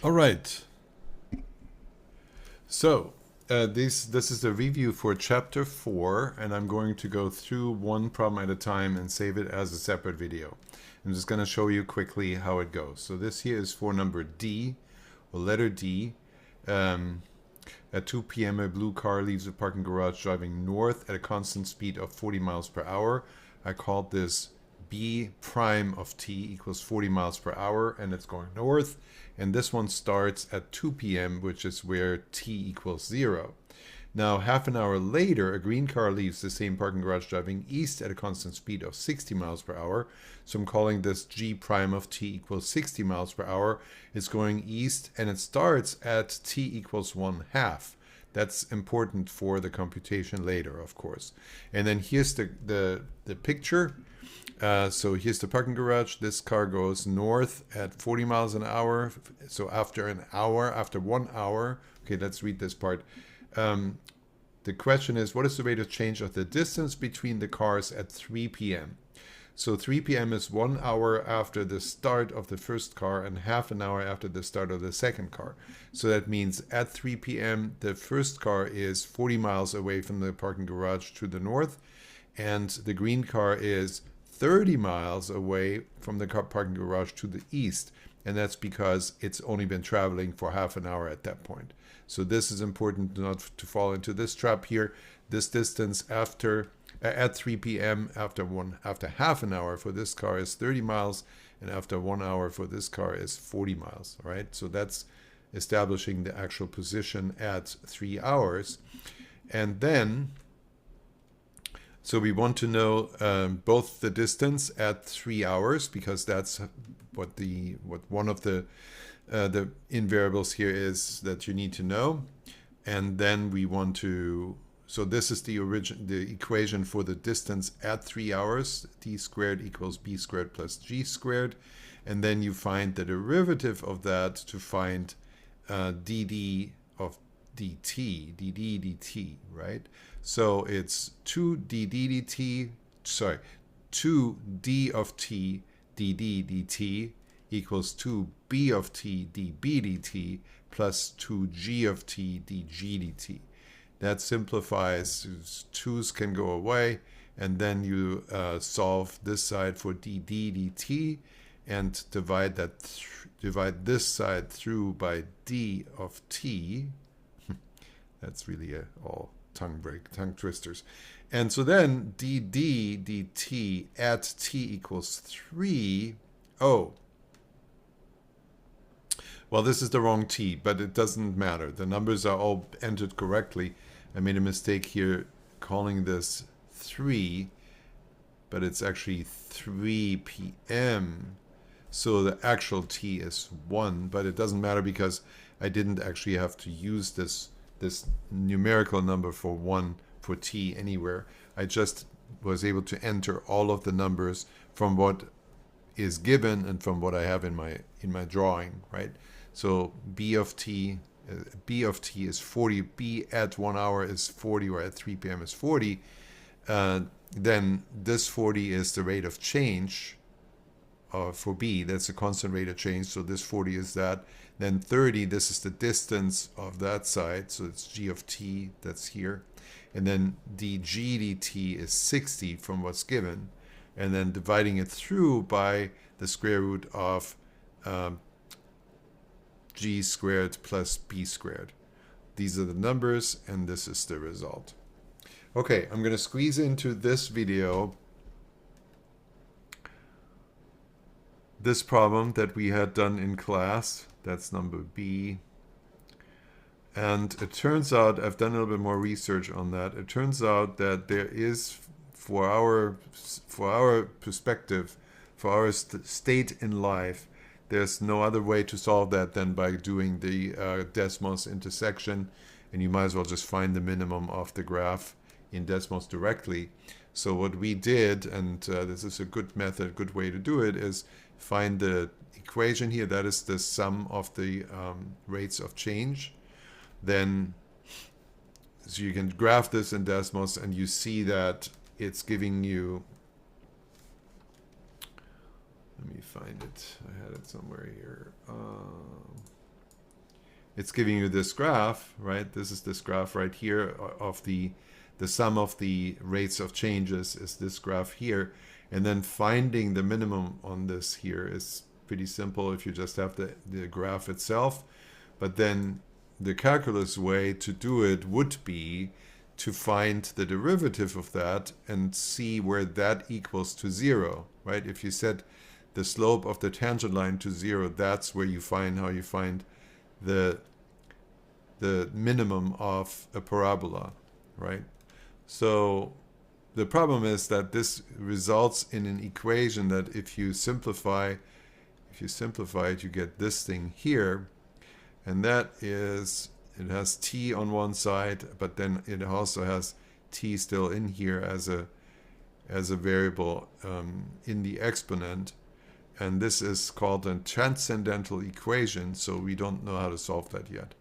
All right. So this is a review for chapter 4, and I'm going to go through one problem at a time and save it as a separate video. I'm just going to show you quickly how it goes. So this here is for number D, or letter D. At 2 p.m. a blue car leaves a parking garage driving north at a constant speed of 40 miles per hour. I called this B prime of t equals 40 miles per hour, and it's going north. And this one starts at 2 p.m., which is where t equals 0. Now, half an hour later, a green car leaves the same parking garage driving east at a constant speed of 60 miles per hour. So I'm calling this G prime of t equals 60 miles per hour. It's going east, and it starts at t equals 1/2. That's important for the computation later, of course. And then here's the picture. So here's the parking garage. This car goes north at 40 miles an hour. So after 1 hour, okay, let's read this part. The question is, what is the rate of change of the distance between the cars at 3 p.m.? So 3 p.m. is 1 hour after the start of the first car and half an hour after the start of the second car. So that means at 3 p.m. the first car is 40 miles away from the parking garage to the north, and the green car is 30 miles away from the parking garage to the east. And that's because it's only been traveling for half an hour at that point. So this is important not to fall into this trap here. This distance after at 3 p.m. after half an hour for this car is 30 miles, and after 1 hour for this car is 40 miles, right? So that's establishing the actual position at 3 hours. And then, so we want to know both the distance at 3 hours, because that's what one of the invariables here is that you need to know. And then we want to, so this is the equation for the distance at 3 hours. D squared equals B squared plus G squared. And then you find the derivative of that to find dd of dt, dt, right? So it's 2d of t dd dt equals 2b of t db dt plus 2g of t dg dt. That simplifies, 2's can go away, and then you solve this side for dd dt and divide this side through by d of t. That's really all tongue twisters. And so then dd dt at t equals 3. Oh, well, this is the wrong t, but it doesn't matter. The numbers are all entered correctly. I made a mistake here calling this 3, but it's actually 3 p.m. So the actual t is 1, but it doesn't matter because I didn't actually have to use this numerical number for 1 for t anywhere. I just was able to enter all of the numbers from what is given and from what I have in my drawing, right? So b of t is 40. B at 1 hour is 40, or at 3 p.m. is 40. Then this 40 is the rate of change for b. That's a constant rate of change. So this 40 is that. Then 30, this is the distance of that side. So it's g of t, that's here. And then dg dt is 60 from what's given. And then dividing it through by the square root of g squared plus b squared. These are the numbers, and this is the result. Okay, I'm going to squeeze into this video this problem that we had done in class. That's number B. And it turns out, I've done a little bit more research on that. It turns out that there is, for our perspective, for our state in life, there's no other way to solve that than by doing the Desmos intersection, and you might as well just find the minimum of the graph in Desmos directly. So what we did, and this is a good method, good way to do it, is find the equation here. That is the sum of the rates of change. Then, so you can graph this in Desmos, and you see that it's giving you, let me find it. I had it somewhere here. it's giving you this graph, right? This is this graph right here of the sum of the rates of changes is this graph here. And then finding the minimum on this here is pretty simple if you just have the graph itself. But then the calculus way to do it would be to find the derivative of that and see where that equals to 0, right? If you set the slope of the tangent line to 0, that's where you find how you find the minimum of a parabola, right? So the problem is that this results in an equation that if you simplify it, you get this thing here, and that is, it has t on one side, but then it also has t still in here as a variable in the exponent, and this is called a transcendental equation. So we don't know how to solve that yet.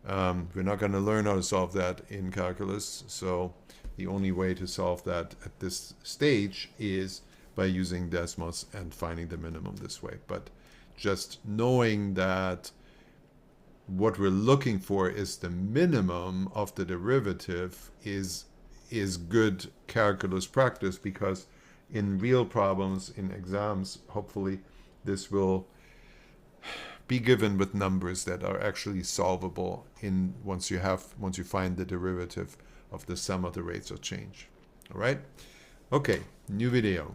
We're not going to learn how to solve that in calculus, so the only way to solve that at this stage is by using Desmos and finding the minimum this way. But just knowing that what we're looking for is the minimum of the derivative is good calculus practice, because in real problems, in exams, hopefully this will be given with numbers that are actually solvable once you find the derivative of the sum of the rates of change. All right? Okay, new video.